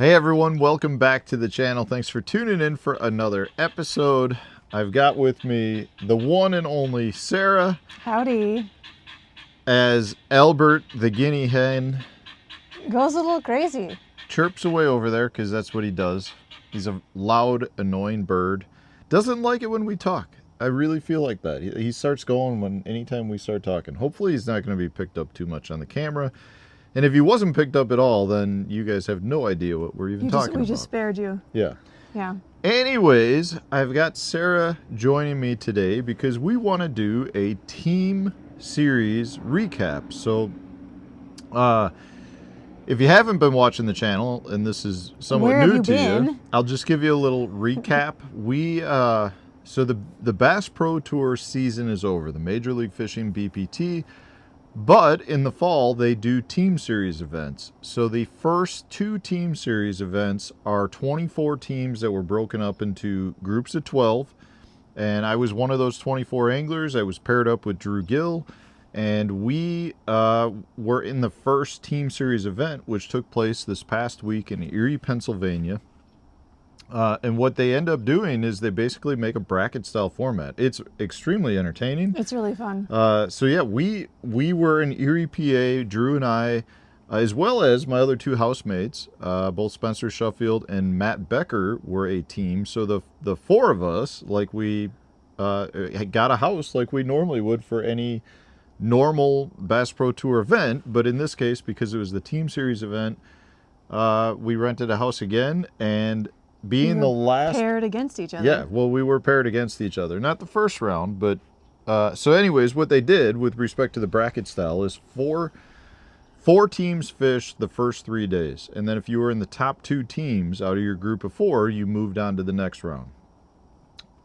Hey everyone, welcome back to the channel. Thanks for tuning in for another episode. I've got with me the one and only Sara. Howdy. As Albert the guinea hen Goes a little crazy. chirps away over there because that's what he does. He's a loud, annoying bird. Doesn't like it when we talk. I really feel like that. He starts going anytime we start talking. Hopefully he's not going to be picked up too much on the camera. And if he wasn't picked up at all, then you guys have no idea what we're even talking about. We just spared you. Yeah. Yeah. Anyways, I've got Sara joining me today because we want to do a team series recap. So, if you haven't been watching the channel and this is somewhat new to you, I'll just give you a little recap. So the Bass Pro Tour season is over, the Major League Fishing BPT. But in the fall, they do team series events. So the first two team series events are 24 teams that were broken up into groups of 12. And I was one of those 24 anglers. I was paired up with Drew Gill. And we were in the first team series event, which took place this past week in Erie, Pennsylvania. And what they end up doing is they basically make a bracket style format. It's extremely entertaining. It's really fun. So yeah, we were in Erie, PA, Drew and I, as well as my other two housemates, both Spencer Sheffield and Matt Becker were a team. So the four of us, like we got a house like we normally would for any normal Bass Pro Tour event. But in this case, because it was the team series event, we rented a house again, and being the last paired against each other. Yeah, well, we were paired against each other. Not the first round, but so anyways, what they did with respect to the bracket style is four teams fished the first 3 days. And then if you were in the top two teams out of your group of four, you moved on to the next round.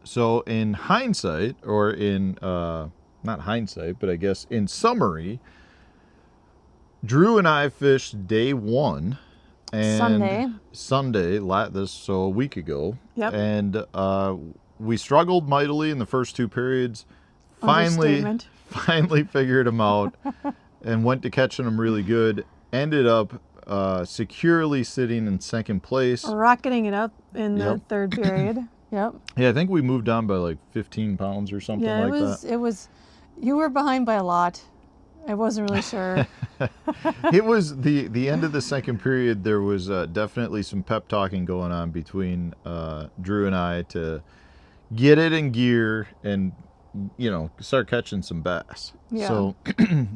So in hindsight, or in, not hindsight, but I guess in summary, Drew and I fished day one. And Sunday, so a week ago. Yep. And we struggled mightily in the first two periods. Finally figured them out and went to catching them really good. Ended up securely sitting in second place. Rocketing it up in the third period. Yep. Yeah, I think we moved on by like 15 pounds or something like that. Yeah, it was, you were behind by a lot. I wasn't really sure. It was the end of the second period. There was definitely some pep talking going on between Drew and I to get it in gear and, start catching some bass. Yeah. So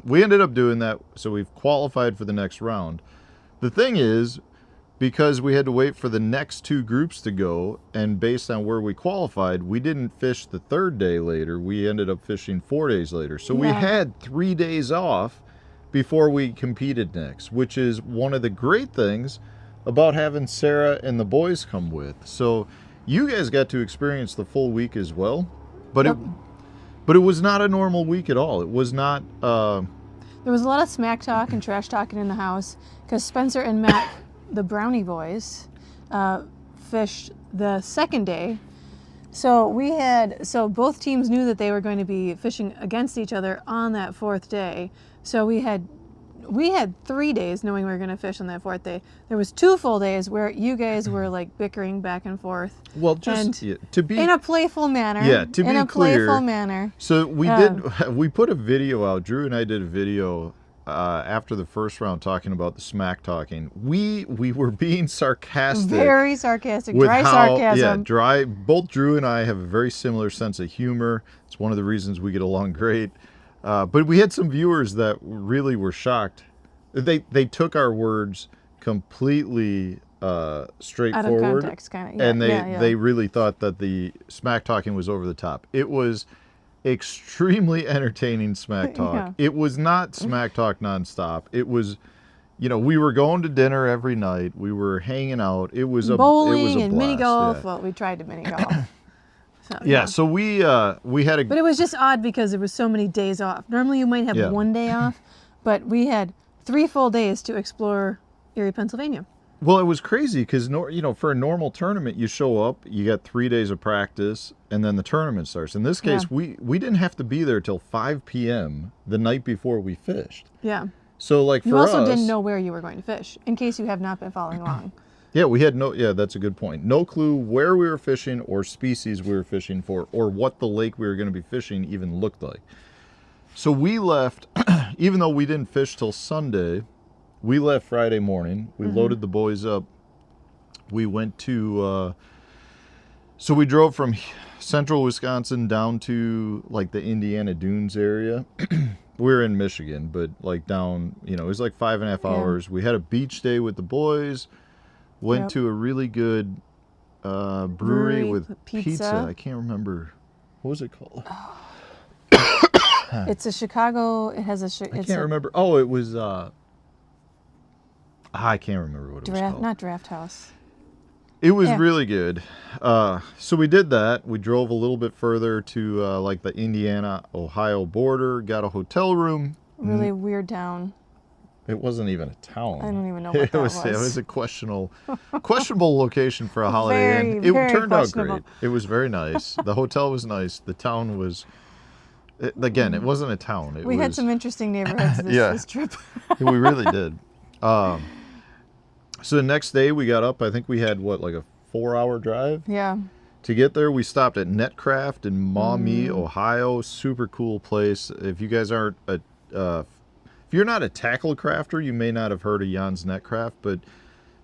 we ended up doing that. So we've qualified for the next round. The thing is, because we had to wait for the next two groups to go, and based on where we qualified, we didn't fish the third day later. We ended up fishing 4 days later. So we had 3 days off before we competed next, which is one of the great things about having Sara and the boys come with. So you guys got to experience the full week as well, but it was not a normal week at all. It was not. There was a lot of smack talk and trash talking in the house because Spencer and Matt, the Brownie boys, fished the second day. So both teams knew that they were going to be fishing against each other on that fourth day. So we had 3 days knowing we were going to fish on that fourth day. There was 2 full days where you guys were like bickering back and forth. Well, just to be in a playful manner. Yeah, to be clear. In a playful manner. So we put a video out. Drew and I did a video after the first round talking about the smack talking. We were being sarcastic. Very sarcastic. Dry sarcasm. Yeah, dry. Both Drew and I have a very similar sense of humor. It's one of the reasons we get along great. But we had some viewers that really were shocked. They took our words completely straightforward. Out of context, kind of. Yeah, and they really thought that the smack talking was over the top. It was extremely entertaining smack talk. Yeah. It was not smack talk nonstop. It was, we were going to dinner every night. We were hanging out. It was bowling and mini golf. Yeah. Well, we tried to mini golf. So we had a. But it was just odd because there was so many days off. Normally you might have 1 day off, but we had 3 full days to explore Erie, Pennsylvania. Well, it was crazy because, for a normal tournament, you show up, you got 3 days of practice, and then the tournament starts. In this case, we didn't have to be there till 5 p.m. the night before we fished. Yeah. So, like, for us... You also didn't know where you were going to fish, in case you have not been following along. Yeah, we had no, yeah, that's a good point. No clue where we were fishing or species we were fishing for or what the lake we were going to be fishing even looked like. So we left, even though we didn't fish till Sunday, we left Friday morning. We loaded the boys up. We went to, so we drove from central Wisconsin down to like the Indiana Dunes area. We were in Michigan, but like down, it was like 5.5 hours. We had a beach day with the boys. Went to a really good brewery with pizza. I can't remember. What was it called? It's a Chicago. It has a. I can't remember. Oh, it was. I can't remember what it was called. Not Draft House. It was really good. So we did that. We drove a little bit further to like the Indiana-Ohio border. Got a hotel room. Really weird town. It wasn't even a town. I don't even know what that was. It was a questionable location for a Holiday Inn. It turned out great. It was very nice. The hotel was nice. The town was, again, it wasn't a town. We had some interesting neighborhoods this trip. We really did. So the next day we got up. I think we had, like a 4-hour drive? Yeah. To get there, we stopped at Netcraft in Maumee, Ohio. Super cool place. If you guys aren't if you're not a tackle crafter, you may not have heard of Jan's Netcraft, but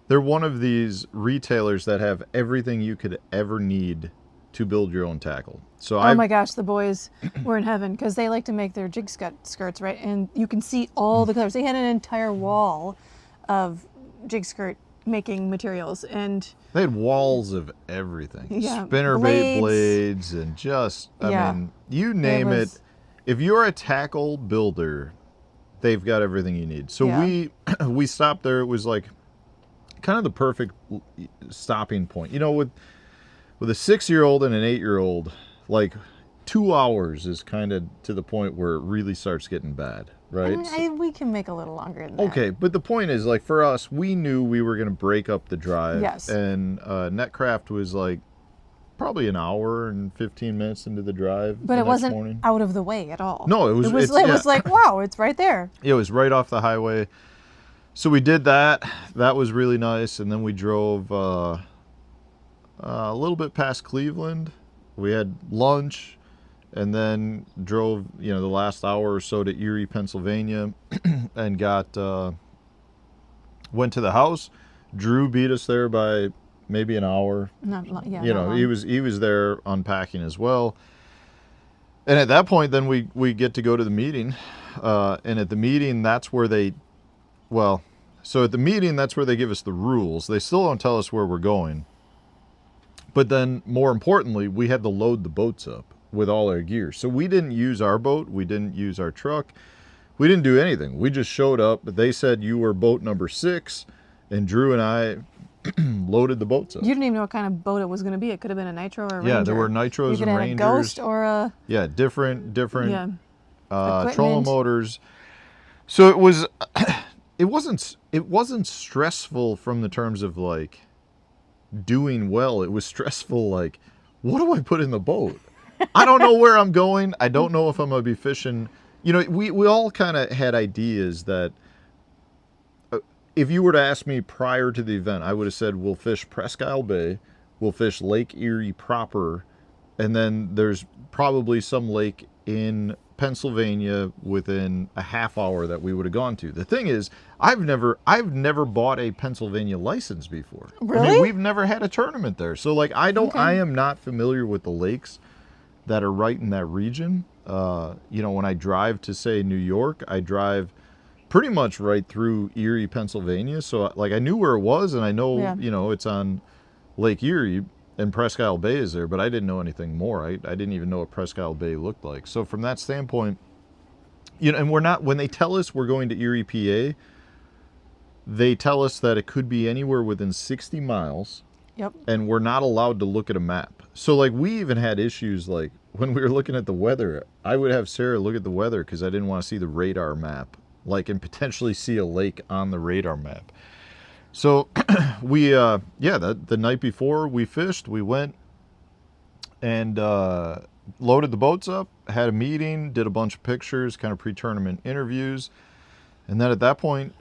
they're one of these retailers that have everything you could ever need to build your own tackle. So oh my gosh, the boys were in heaven because they like to make their jig skirts, right? And you can see all the colors. They had an entire wall of jig skirt making materials, and they had walls of everything. Yeah, Spinnerbait blades and just, I mean, you name it. If you're a tackle builder, they've got everything you need. So we stopped there. It was like kind of the perfect stopping point. With a 6-year-old and an 8-year-old, like 2 hours is kind of to the point where it really starts getting bad, right? We can make a little longer than that. Okay, but the point is, like, for us, we knew we were going to break up the drive. Yes. And Netcraft was like probably an hour and 15 minutes into the drive. But it wasn't out of the way at all. No, it was like, wow, it's right there. It was right off the highway. So we did that. That was really nice. And then we drove a little bit past Cleveland. We had lunch and then drove, the last hour or so to Erie, Pennsylvania and went to the house. Drew beat us there by maybe an hour. He was there unpacking as well. And at that point, then we get to go to the meeting. And at the meeting, that's where that's where they give us the rules. They still don't tell us where we're going. But then, more importantly, we had to load the boats up with all our gear. So we didn't use our boat. We didn't use our truck. We didn't do anything. We just showed up. They said you were boat number 6, and Drew and I loaded the boats up. You didn't even know what kind of boat it was going to be. It could have been a nitro or a Ranger. Yeah, there were nitros and Rangers. A Ghost or a... Yeah, different trolling motors. So it was... It wasn't stressful from the terms of, like, doing well. It was stressful, like, what do I put in the boat? I don't know where I'm going. I don't know if I'm going to be fishing. We all kind of had ideas that if you were to ask me prior to the event, I would have said we'll fish Presque Isle Bay, we'll fish Lake Erie proper, and then there's probably some lake in Pennsylvania within a half hour that we would have gone to. The thing is, I've never bought a Pennsylvania license before. Really? I mean, we've never had a tournament there. So like I am not familiar with the lakes that are right in that region. When I drive to say New York, I drive pretty much right through Erie, Pennsylvania. So like I knew where it was, and I know, it's on Lake Erie and Presque Isle Bay is there, but I didn't know anything more. I didn't even know what Presque Isle Bay looked like. So from that standpoint, and when they tell us we're going to Erie, PA, they tell us that it could be anywhere within 60 miles. Yep. And we're not allowed to look at a map. So like we even had issues like when we were looking at the weather, I would have Sarah look at the weather because I didn't want to see the radar map, like, and potentially see a lake on the radar map. So we, the night before we fished, we went and loaded the boats up, had a meeting, did a bunch of pictures, kind of pre-tournament interviews. And then at that point,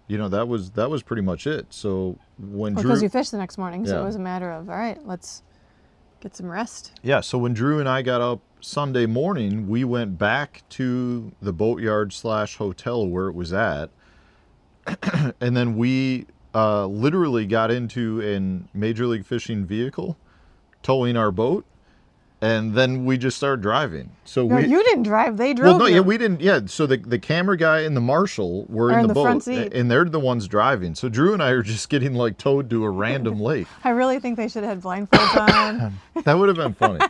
that was pretty much it. So when Because Drew, you fished the next morning, so Yeah. it was a matter of, all right, let's get some rest. yeah, so when Drew and I got up Sunday morning, we went back to the boatyard / hotel where it was at, and then we literally got into a Major League Fishing vehicle, towing our boat, and then we just started driving. So No, we you didn't drive. They drove well, no, you. yeah, we didn't. Yeah, so the camera guy and the marshal were Are in in the the boat, front seat. and they're the ones driving. So Drew and I are just getting like towed to a random lake. I really think they should have had blindfolds on. That would have been funny.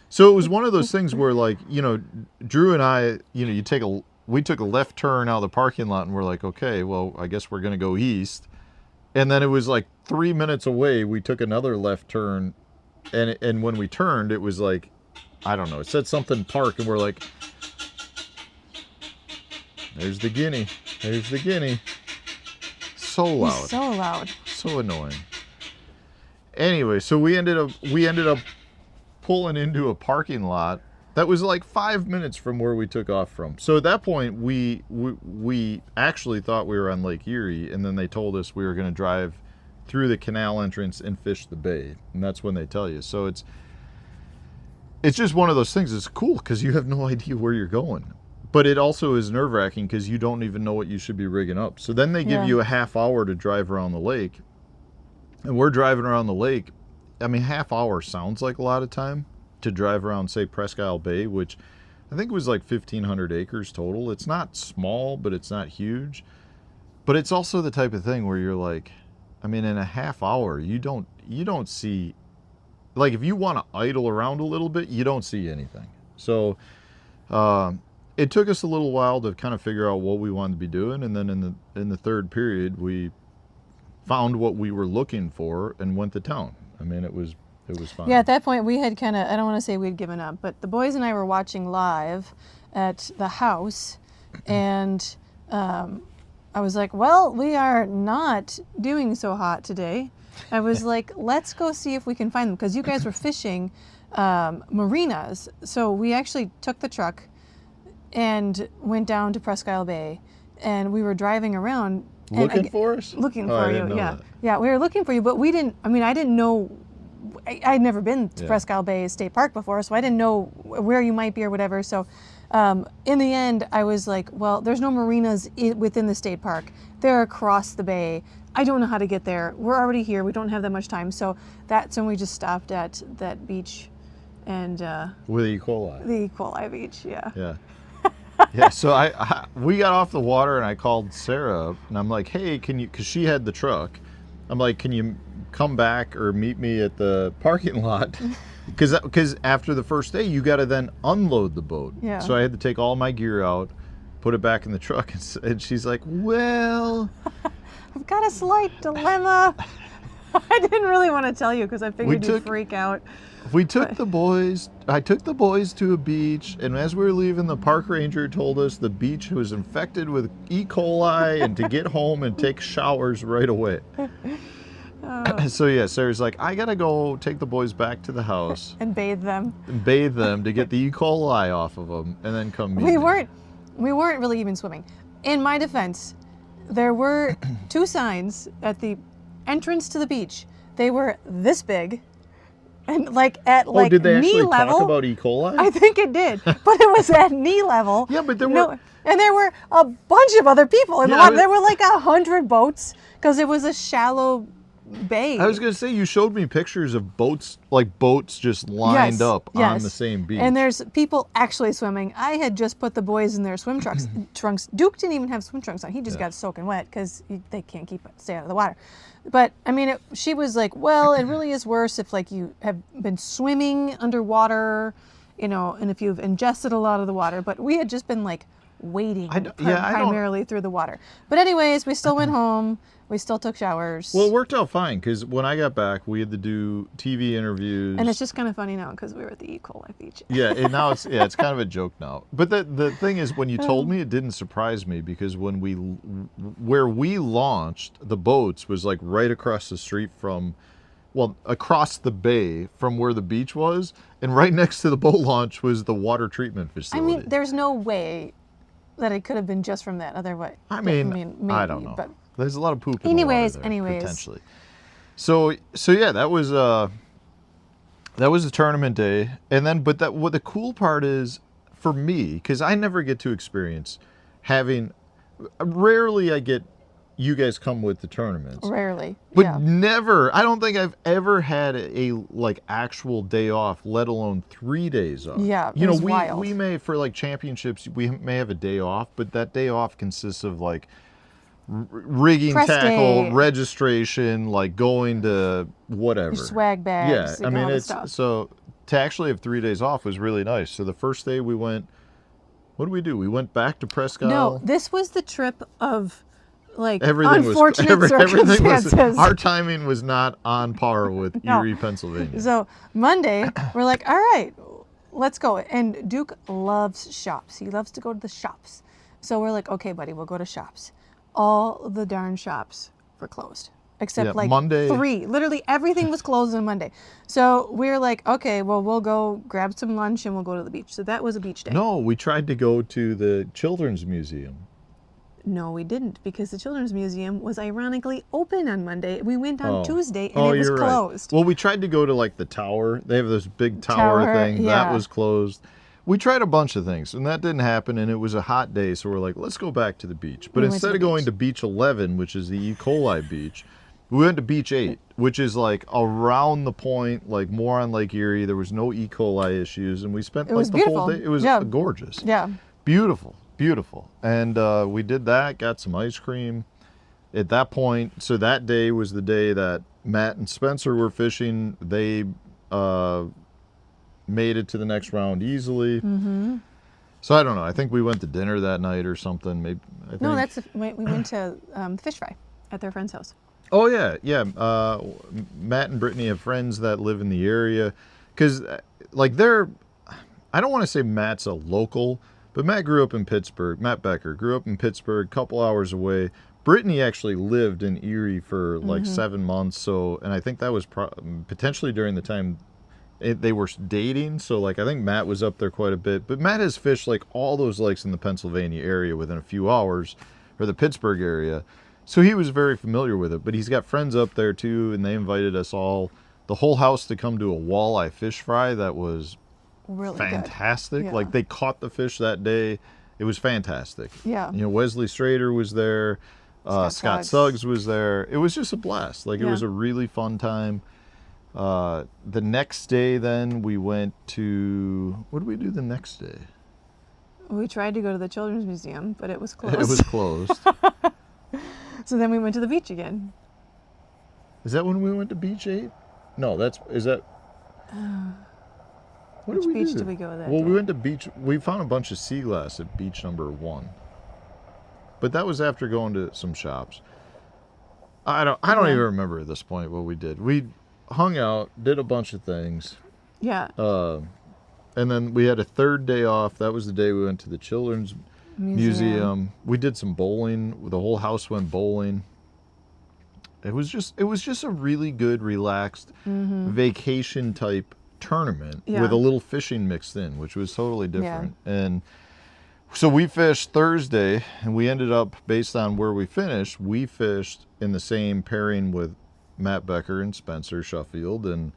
So it was one of those things where, like, Drew and I, we took a left turn out of the parking lot, and we're like, okay, well, I guess we're gonna go east. And then it was like 3 minutes away. We took another left turn, and when we turned, it was like, I don't know. It said something park, and we're like, there's the guinea. There's the guinea. So loud. He's so loud. So annoying. Anyway, so we ended up pulling into a parking lot that was like 5 minutes from where we took off from. So at that point, we actually thought we were on Lake Erie, and then they told us we were going to drive through the canal entrance and fish the bay, and that's when they tell you. So it's just one of those things. It's cool because you have no idea where you're going, but it also is nerve-wracking because you don't even know what you should be rigging up. So then they give you a half hour to drive around the lake, and we're driving around the lake. I mean, half hour sounds like a lot of time to drive around, say, Presque Isle Bay, which I think was like 1,500 acres total. It's not small, but it's not huge. But it's also the type of thing where you're like, I mean, in a half hour, you don't see, like, if you want to idle around a little bit, you don't see anything. So it took us a little while to kind of figure out what we wanted to be doing, and then in the third period, we found what we were looking for and went to town. I mean, it was fun. Yeah, at that point we had kind of, I don't want to say we'd given up, but the boys and I were watching live at the house, and I was like, well, we are not doing so hot today. I was like, let's go see if we can find them, because you guys were fishing marinas. So we actually took the truck and went down to Presque Isle Bay, and we were driving around. Looking for us? Looking Oh, I for didn't you, know yeah. that. Yeah, we were looking for you, but I didn't know, I'd never been to Presque Isle Bay State Park before, so I didn't know where you might be or whatever. So in the end, I was like, well, there's no marinas within the state park. They're across the bay. I don't know how to get there. We're already here. We don't have that much time. So that's when we just stopped at that beach, and With E. coli. the E. coli beach, yeah. Yeah. Yeah, so we got off the water, and I called Sara up, and I'm like, hey, can you, because she had the truck, I'm like, can you come back or meet me at the parking lot? Because after the first day, you got to then unload the boat. Yeah. So I had to take all my gear out, put it back in the truck, and she's like, well, I've got a slight dilemma. I didn't really want to tell you because I figured you'd took- freak out. I took the boys to a beach, and as we were leaving, the park ranger told us the beach was infected with E. coli and to get home and take showers right away. So yeah, Sarah's like, I gotta go take the boys back to the house And bathe them. and bathe them to get the E. coli off of them, and then come meet We me. weren't really even swimming. In my defense, there were two signs at the entrance to the beach. They were this big, and at Did they knee actually level. talk about E. coli? I think it did, but it was at knee level. Yeah, but there No, were- and there were a bunch of other people in the Yeah, water. There were like 100 boats because it was a shallow bay. I was gonna say, you showed me pictures of boats just lined Yes, up on yes. the same beach. And there's people actually swimming. I had just put the boys in their swim trunks. Duke didn't even have swim trunks on. He just got soaking wet because they can't stay out of the water. But I mean, she was like, well, it really is worse if like you have been swimming underwater, and if you've ingested a lot of the water. But we had just been like wading primarily through the water. But anyways, we still went home. We still took showers. Well, it worked out fine because when I got back, we had to do TV interviews. and it's just kind of funny now because we were at the E. coli beach. Yeah, and now it's kind of a joke now. But the thing is, when you told me, it didn't surprise me because where we launched the boats was like right across the street across the bay from where the beach was, and right next to the boat launch was the water treatment I facility. mean, there's no way that it could have been just from that other way. I mean, maybe, I don't know. But There's a lot of poop in the water there, anyways. potentially. So yeah, that was a tournament day, and then what the cool part is for me, because I never get to experience having. Rarely I get you guys come with the tournaments. Rarely, but yeah. never. I don't think I've ever had a like actual day off, let alone 3 days off. Yeah, you know, was wild. we may for like championships we may have a day off, but that day off consists of like rigging, Press tackle, day. registration, like going to whatever. Your swag bags. Yeah, like I mean all this it's stuff. so to actually have 3 days off was really nice. So the first day we went. What did we do? We went back to Presque Isle. No, this was the trip of like everything unfortunate everything circumstances. our timing was not on par with No. Erie, Pennsylvania. So Monday, we're like, all right, let's go. And Duke loves shops. He loves to go to the shops. So we're like, okay, buddy, we'll go to shops. All the darn shops were closed. Except like Monday. 3. Literally everything was closed on Monday. So we're like, okay, well, we'll go grab some lunch and we'll go to the beach. So that was a beach day. No, we tried to go to the Children's Museum. No, we didn't, because the Children's Museum was ironically open on Monday. We went on Oh. Tuesday and it was you're closed. Right. Well, we tried to go to like the tower. They have this big tower thing. Yeah. That was closed. We tried a bunch of things, and that didn't happen, and it was a hot day, so we're like, let's go back to the beach. But We went instead to of the going beach. to Beach 11, which is the E. coli beach, we went to Beach 8, which is like around the point, like more on Lake Erie. There was no E. coli issues, and we spent It like was the whole beautiful. day. It was Yeah. gorgeous. Yeah. Beautiful, beautiful. And we did that, got some ice cream. At that point, so that day was the day that Matt and Spencer were fishing. They made it to the next round easily. Mm-hmm. So I don't know. I think we went to dinner that night or something. Maybe. No, we went to fish fry at their friend's house. Oh yeah. Matt and Brittany have friends that live in the area, because like I don't want to say Matt's a local, but Matt grew up in Pittsburgh. Matt Becker grew up in Pittsburgh, a couple hours away. Brittany actually lived in Erie for like 7 months. So, and I think that was potentially during the time they were dating. So like I think Matt was up there quite a bit. But Matt has fished like all those lakes in the Pennsylvania area within a few hours, or the Pittsburgh area. So he was very familiar with it. But he's got friends up there too, and they invited us all, the whole house, to come to a walleye fish fry that was Really fantastic. Yeah. Like they caught the fish that day. It was fantastic. Yeah. You know, Wesley Strader was there. Scott Suggs was there. It was just a blast. Like it was a really fun time. The next day, then we went to, what did we do the next day? We tried to go to the Children's Museum, but it was closed. It was closed. So then we went to the beach again. Is that when we went to Beach 8? No, is that? Which beach did we go that Well, day? we went to beach. We found a bunch of sea glass at beach number 1, but that was after going to some shops. I don't even remember at this point what we did. We hung out, did a bunch of things. Yeah. And then we had a third day off. That was the day we went to the Children's Museum. We did some bowling. The whole house went bowling. It was just a really good, relaxed vacation type tournament with a little fishing mixed in, which was totally different. And so we fished Thursday, and we ended up, based on where we fished in the same pairing with Matt Becker and Spencer Sheffield, and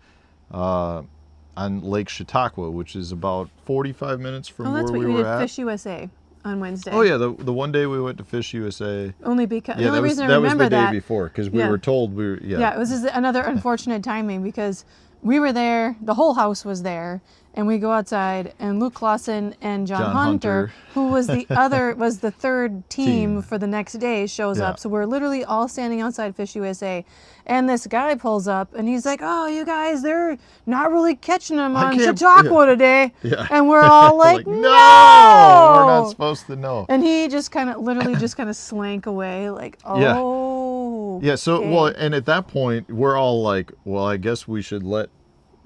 on Lake Chautauqua, which is about 45 minutes from where we were at. Fish USA on Wednesday. Oh yeah, the one day we went to Fish USA. Only because Yeah, the only reason I that remember was the that day before, because we were told we were. Yeah, it was just another unfortunate timing, because we were there, the whole house was there, and we go outside, and Luke Clausen and John Hunter, who was the third team for the next day, shows up. So we're literally all standing outside Fish USA, and this guy pulls up, and he's like, "Oh, you guys, they're not really catching them on Chautauqua today." Yeah. And we're all like, "No, we're not supposed to know." And he just kind of slank away, like, "Oh." Yeah. So okay. and at that point, we're all like, "Well, I guess we should let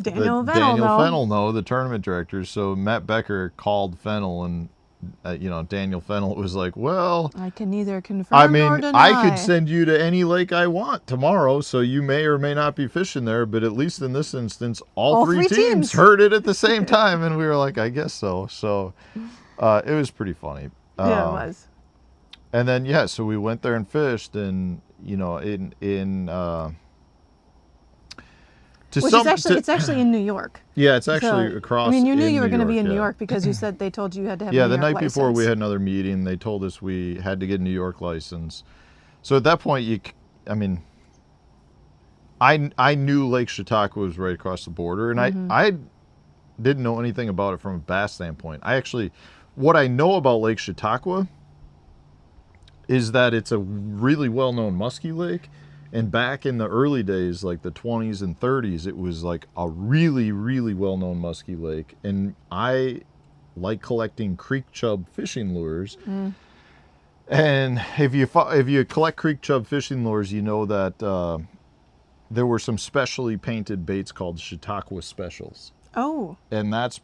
Daniel Fennell know, the tournament director." So Matt Becker called Fennell, and Daniel Fennell was like, "Well, I can neither confirm nor deny. I could send you to any lake I want tomorrow, so you may or may not be fishing there, but at least in this instance, all three teams heard it at the same time." And we were like, "I guess so." So it was pretty funny. Yeah, it was. And then so we went there and fished, and you know, in Which is actually, it's actually in New York. Yeah, it's actually So, across. I mean, you knew in you were New going to be in New yeah. York because you said they told you had to have Yeah, a New the York night before we license. had another meeting. They told us we had to get a New York license. So at that point, I mean, I knew Lake Chautauqua was right across the border, and I didn't know anything about it from a bass standpoint. What I know about Lake Chautauqua is that it's a really well-known muskie lake. And back in the early days, like the 20s and 30s, it was like a really, really well-known muskie lake. And I like collecting creek chub fishing lures. And if you collect creek chub fishing lures, you know that there were some specially painted baits called Chautauqua Specials. Oh. And that's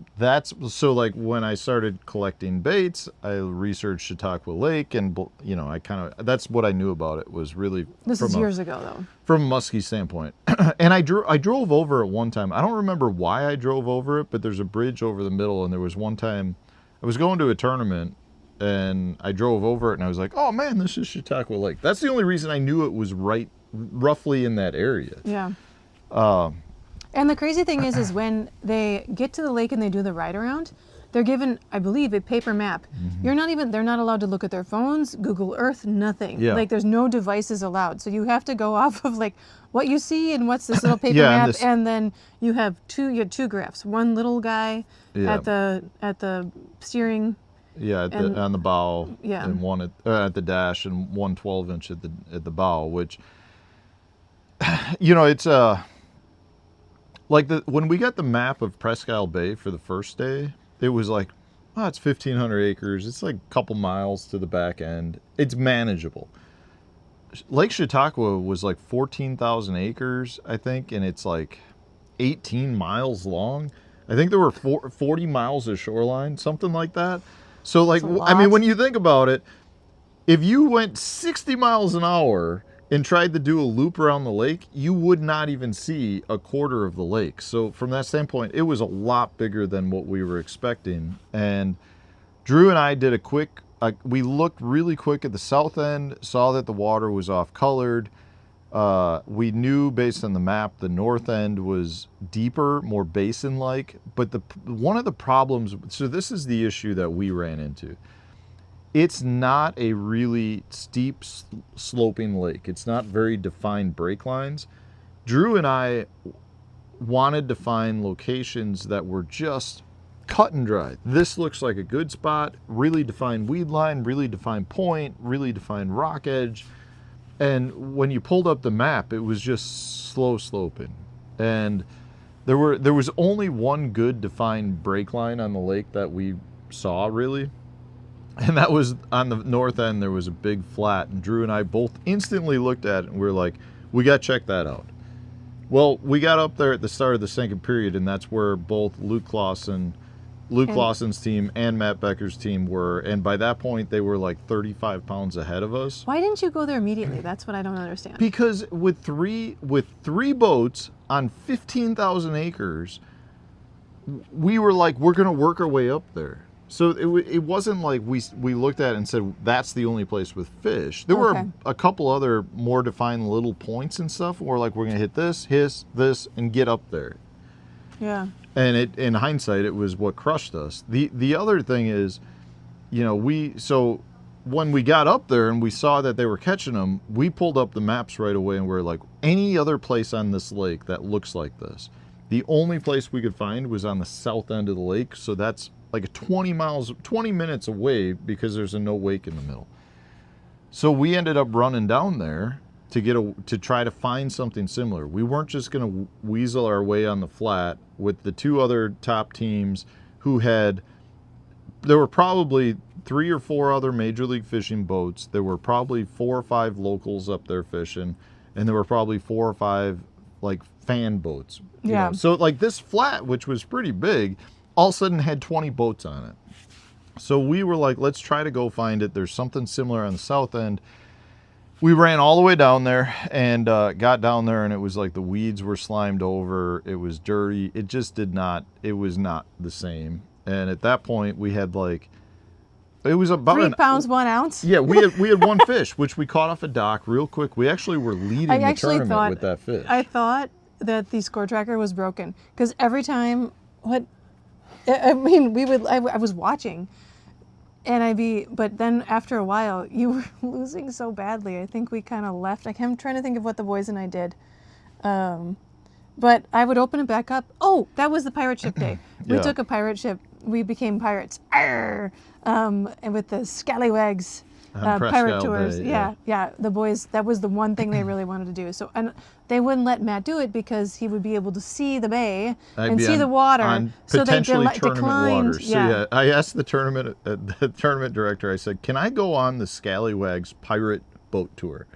so like when I started collecting baits, I researched Chautauqua Lake, and you know, that's what I knew about it, was really This is years ago though. From a muskie standpoint. And I drove over it one time. I don't remember why I drove over it, but there's a bridge over the middle, and there was one time I was going to a tournament and I drove over it and I was like, oh man, this is Chautauqua Lake. That's the only reason I knew it was roughly in that area. Yeah. And the crazy thing is when they get to the lake and they do the ride around, they're given, I believe, a paper map. They're not allowed to look at their phones, Google Earth, nothing. Yeah. Like there's no devices allowed. So you have to go off of like what you see and what's this little paper Yeah, map, and then you have two graphs. One little guy Yeah. at the steering. Yeah, on the bow, Yeah. and one at the dash, and one 12-inch at the bow, which, you know, it's like when we got the map of Presque Isle Bay for the first day, it was like, oh, it's 1,500 acres. It's like a couple miles to the back end. It's manageable. Lake Chautauqua was like 14,000 acres, I think, and it's like 18 miles long. I think there were 40 miles of shoreline, something like that. So, like, That's a I mean, lot. when you think about it, if you went 60 miles an hour and tried to do a loop around the lake, you would not even see a quarter of the lake. So from that standpoint, it was a lot bigger than what we were expecting. And Drew and I did we looked really quick at the south end, saw that the water was off colored. We knew based on the map the north end was deeper, more basin-like. But one of the problems, so this is the issue that we ran into. It's not a really steep sloping lake. It's not very defined break lines. Drew and I wanted to find locations that were just cut and dry. This looks like a good spot, really defined weed line, really defined point, really defined rock edge. And when you pulled up the map, it was just slow sloping. And there was only one good defined break line on the lake that we saw, really. And that was on the north end. There was a big flat, and Drew and I both instantly looked at it and we were like, we got to check that out. Well, we got up there at the start of the second period, and that's where both Luke Lawson's team and Matt Becker's team were. And by that point, they were like 35 pounds ahead of us. Why didn't you go there immediately? That's what I don't understand. Because with three boats on 15,000 acres, we were like, we're going to work our way up there. So it wasn't like we looked at it and said, that's the only place with fish. There were a couple other more defined little points and stuff. And we're like, we're going to hit this, and get up there. Yeah. And in hindsight, it was what crushed us. The other thing is, you know, so when we got up there and we saw that they were catching them, we pulled up the maps right away and we're like, any other place on this lake that looks like this? The only place we could find was on the south end of the lake. So that's like 20 minutes away, because there's a no wake in the middle. So we ended up running down there to try to find something similar. We weren't just going to weasel our way on the flat with the two other top teams there were probably 3 or 4 other Major League Fishing boats. There were probably 4 or 5 locals up there fishing, and there were probably 4 or 5 like fan boats. You know? So like this flat, which was pretty big, all of a sudden had 20 boats on it. So we were like, let's try to go find it. There's something similar on the south end. We ran all the way down there and got down there, and it was like the weeds were slimed over. It was dirty. It was not the same. And at that point, we had like It was about 3 pounds 1 ounce. Yeah, we had one fish, which we caught off a dock real quick. We actually were leading the tournament with that fish. I thought that the score tracker was broken because every time, I was watching, and but then after a while, you were losing so badly. I think we kind of left. I'm trying to think of what the boys and I did. But I would open it back up. Oh, that was the pirate ship day. We took a pirate ship. We became pirates. Arr! And with the scallywags pirate tours. Yeah. The boys, that was the one thing they really wanted to do. So, and they wouldn't let Matt do it because he would be able to see the bay and see the water. On so potentially they tournament waters. Yeah. So I asked the tournament director, I said, can I go on the Scallywags pirate boat tour?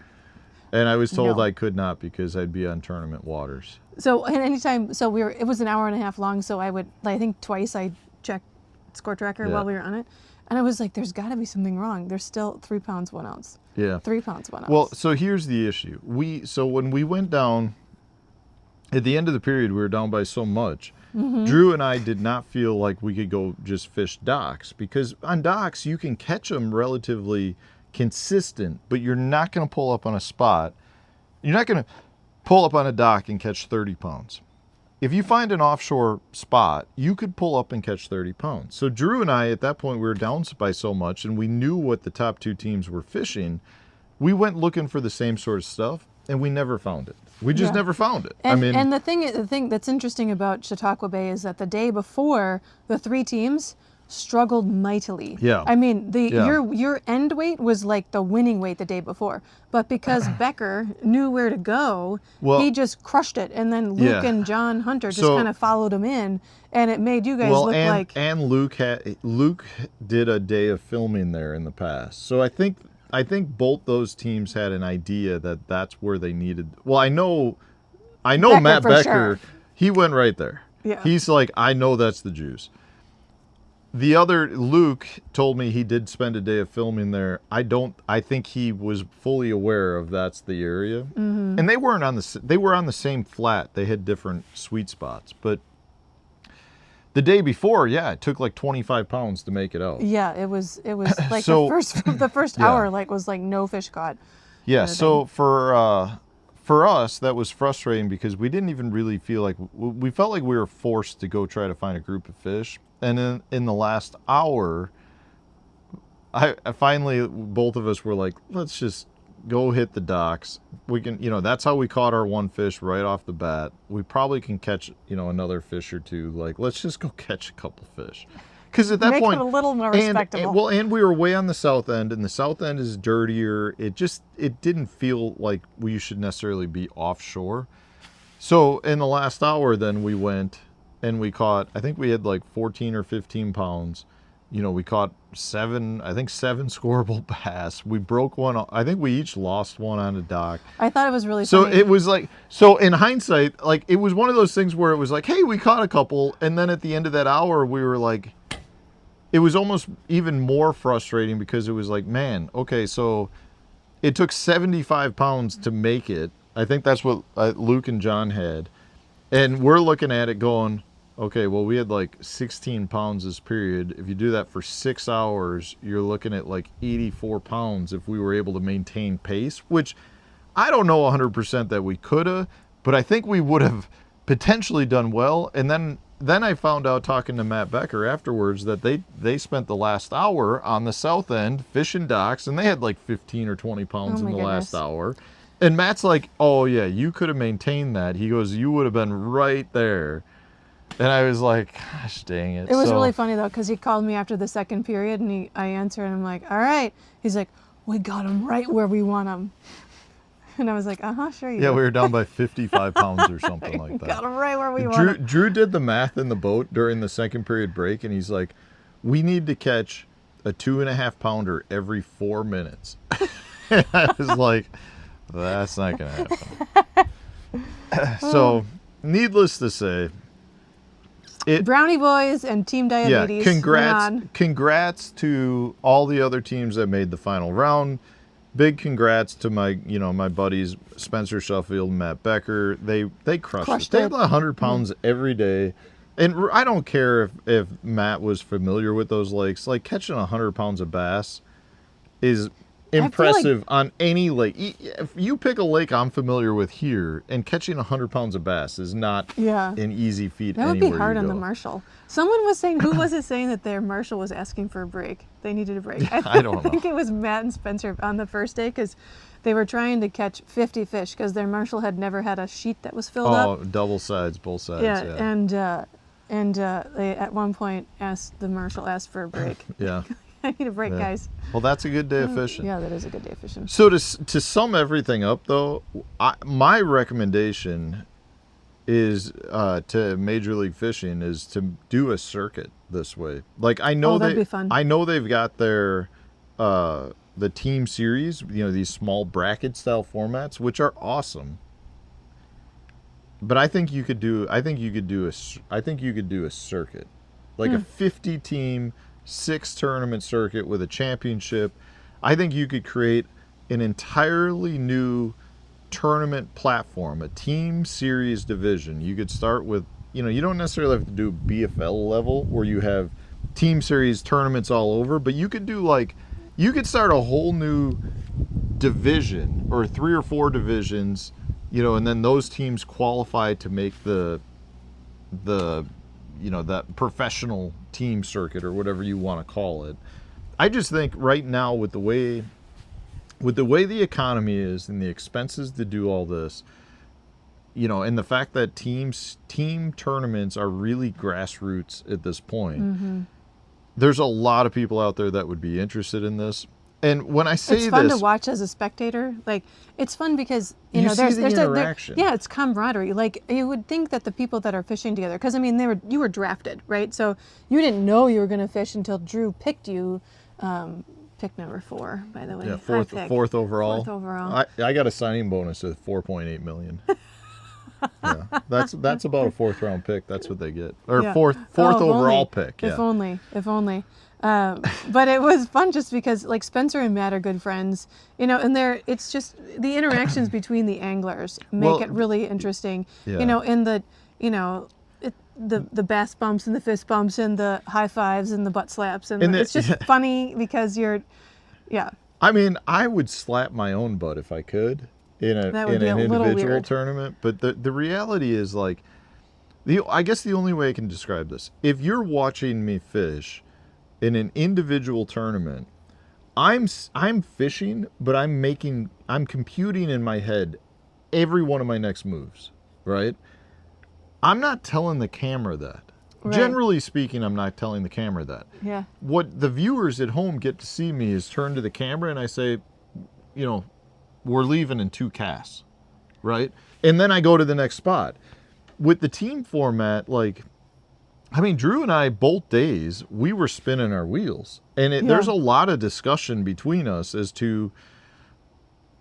And I was told I could not because I'd be on tournament waters. So and anytime, it was an hour and a half long. So I think twice I checked score tracker while we were on it. And I was like, there's got to be something wrong. There's still 3 pounds 1 ounce. Yeah. 3 pounds 1 ounce. Well, so here's the issue. So when we went down, at the end of the period, we were down by so much. Mm-hmm. Drew and I did not feel like we could go just fish docks because on docks, you can catch them relatively consistent, but you're not going to pull up on a spot. You're not going to pull up on a dock and catch 30 pounds. If you find an offshore spot, you could pull up and catch 30 pounds. So Drew and I, at that point, we were down by so much, and we knew what the top 2 teams were fishing. We went looking for the same sort of stuff, and we never found it. We just never found it. And the thing that's interesting about Chautauqua Bay is that the day before, the 3 teams struggled mightily. Yeah. I mean, your end weight was like the winning weight the day before, but because Becker knew where to go, he just crushed it, and then Luke and John Hunter just kind of followed him in, and it made you guys look like. And Luke did a day of filming there in the past, so I think both those teams had an idea that that's where they needed. Well, I know Becker, Matt Becker, sure. He went right there. Yeah. He's like, I know that's the juice. The other, Luke, told me he did spend a day of filming there. I think he was fully aware of that's the area. Mm-hmm. And they were on the same flat. They had different sweet spots. But the day before, it took like 25 pounds to make it out. Yeah, it was like the first hour was like no fish caught. Yeah, so for us, that was frustrating because we didn't even really feel like, we felt like we were forced to go try to find a group of fish. And in the last hour, I finally, both of us were like, let's just go hit the docks. We can, that's how we caught our one fish right off the bat. We probably can catch, another fish or two. Like, let's just go catch a couple fish. Because at that point, make it a little more respectable. And we were way on the south end, and the south end is dirtier. It didn't feel like we should necessarily be offshore. So in the last hour, then we went and we caught, I think we had like 14 or 15 pounds. We caught 7 scoreable bass. We broke one. I think we each lost one on a dock. I thought it was really so funny. It was like, so in hindsight, like it was one of those things where it was like, hey, we caught a couple. And then at the end of that hour, we were like, it was almost even more frustrating because it was like, man, okay, so it took 75 pounds to make it. I think that's what Luke and John had. And we're looking at it going, okay, well, we had like 16 pounds this period. If you do that for 6 hours, you're looking at like 84 pounds if we were able to maintain pace, which I don't know 100% that we could have, but I think we would have potentially done well. And then I found out talking to Matt Becker afterwards that they spent the last hour on the south end fishing docks, and they had like 15 or 20 pounds in the last hour. And Matt's like, oh yeah, you could have maintained that. He goes, you would have been right there. And I was like, gosh dang it. It was really funny though, because he called me after the second period, and I answered, and I'm like, all right. He's like, we got him right where we want him. And I was like, sure you Yeah, did. we were down by 55 pounds or something like that. Got him right where we want him. Drew did the math in the boat during the second period break, and he's like, we need to catch a 2.5 pounder every 4 minutes. And I was like, that's not going to happen. So, needless to say, Brownie Boys and Team Diabetes. Yeah, congrats to all the other teams that made the final round. Big congrats to my buddies Spencer Sheffield and Matt Becker. They crushed it. They had 100 pounds every day. And I don't care if Matt was familiar with those lakes. Like catching 100 pounds of bass is impressive on any lake. If you pick a lake I'm familiar with here, and catching 100 pounds of bass is not an easy feat. That would be hard on the Marshall. Someone was saying, who was it saying that their Marshall was asking for a break? They needed a break. I don't know. I think it was Matt and Spencer on the first day because they were trying to catch 50 fish because their Marshall had never had a sheet that was filled up. Oh, double sides, both sides. Yeah. And they at one point the Marshall asked for a break. Yeah. I need a break, guys. Well, that's a good day of fishing. Yeah, that is a good day of fishing. So to sum everything up, though, my recommendation is to Major League Fishing is to do a circuit this way. Like I know that'd be fun. I know they've got their the team series, these small bracket style formats, which are awesome. But I think you could do a circuit, like a 50 team 6 tournament circuit with a championship. I think you could create an entirely new tournament platform, a team series division. You could start with, you don't necessarily have to do BFL level where you have team series tournaments all over, but you could start a whole new division or 3 or 4 divisions, and then those teams qualify to make the that professional team circuit or whatever you want to call it. I just think right now with the way the economy is and the expenses to do all this, and the fact that team tournaments are really grassroots at this point, there's a lot of people out there that would be interested in this. And when I say it's fun to watch as a spectator. Like it's fun because there's the interaction. It's camaraderie. Like you would think that the people that are fishing together, because you were drafted, right? So you didn't know you were going to fish until Drew picked you. Pick number 4, by the way. Yeah, fourth overall. Fourth overall. I got a signing bonus of $4.8 million. Yeah, that's about a 4th round pick. That's what they get, or fourth overall pick. Yeah. If only. But it was fun just because like Spencer and Matt are good friends, and it's just the interactions between the anglers make it really interesting. Yeah. In the bass bumps and the fist bumps and the high fives and the butt slaps and it's just funny because I mean, I would slap my own butt if I could in an individual tournament, but the reality is like I guess the only way I can describe this, if you're watching me fish in an individual tournament, I'm fishing, but I'm computing in my head every one of my next moves, right? I'm not telling the camera that. Right. Generally speaking, I'm not telling the camera that. Yeah. What the viewers at home get to see me is turn to the camera and I say, we're leaving in 2 casts, right? And then I go to the next spot. With the team format, Drew and I, both days, we were spinning our wheels. And there's a lot of discussion between us as to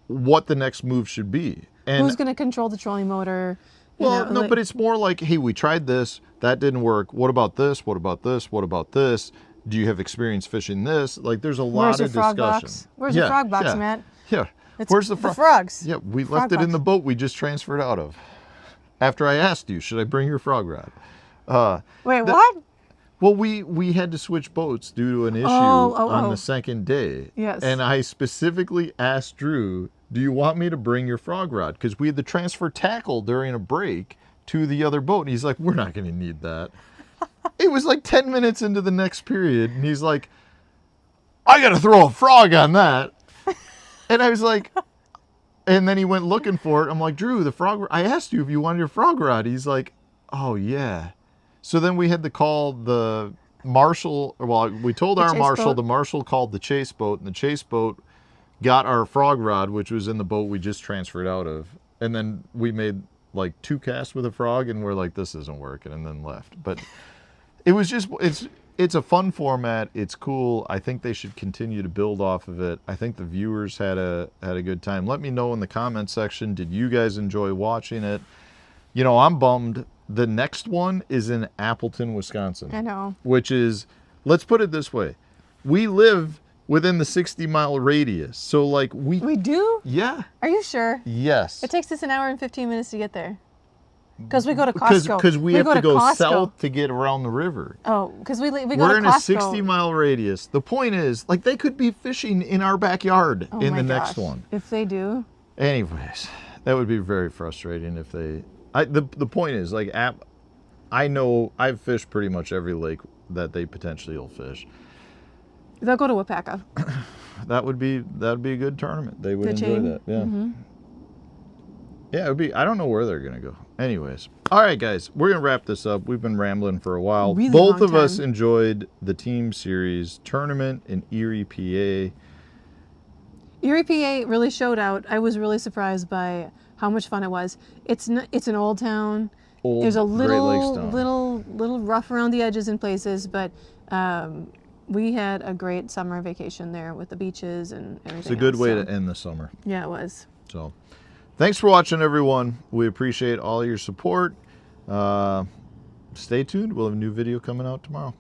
what the next move should be. And who's going to control the trolling motor? But it's more like, hey, we tried this. That didn't work. What about this? What about this? What about this? Do you have experience fishing this? Like, there's a lot of discussion. Where's your frog box, Matt? Yeah. Where's the frogs? Yeah, we left it in the boat we just transferred out of. After I asked you, should I bring your frog rod? Wait, what? Well, we had to switch boats due to an issue on the second day. Yes. And I specifically asked Drew, do you want me to bring your frog rod? Because we had to transfer tackle during a break to the other boat. And he's like, we're not going to need that. It was like 10 minutes into the next period. And he's like, I got to throw a frog on that. And I was like, and then he went looking for it. I'm like, Drew, the frog, I asked you if you wanted your frog rod. He's like, oh, yeah. So then we had to call the marshal. Well, we told our marshal. The marshal called the chase boat, and the chase boat got our frog rod, which was in the boat we just transferred out of. And then we made like 2 casts with a frog, and we're like, this isn't working, and then left. But it was just, it's a fun format. It's cool. I think they should continue to build off of it. I think the viewers had a good time. Let me know in the comment section, did you guys enjoy watching it? I'm bummed. The next one is in Appleton, Wisconsin. I know. Which is, let's put it this way. We live within the 60-mile radius. So, we do? Yeah. Are you sure? Yes. It takes us an hour and 15 minutes to get there. Because we go to Costco. Because we have to go Costco. south to get around the river. Oh, because we go We're to in Costco. a 60-mile radius. The point is, like, they could be fishing in our backyard Oh in my the next gosh. one. If they do. Anyways, that would be very frustrating if they. The point is, like, I know I've fished pretty much every lake that they potentially will fish. They'll go to Wapaka. That would be a good tournament. They would enjoy chain? that. Yeah. Mm-hmm. Yeah, it would be. I don't know where they're gonna go. Anyways, all right, guys, we're gonna wrap this up. We've been rambling for a while. Really Both long of us time. enjoyed the Team Series tournament in Erie, PA. Erie, PA really showed out. I was really surprised by how much fun it was. It's an old town. Old There's a Great Lakes town. little rough around the edges in places, but we had a great summer vacation there with the beaches and everything. It's a good else, way so. to end the summer. Yeah, it was. So, thanks for watching, everyone. We appreciate all your support. Stay tuned. We'll have a new video coming out tomorrow.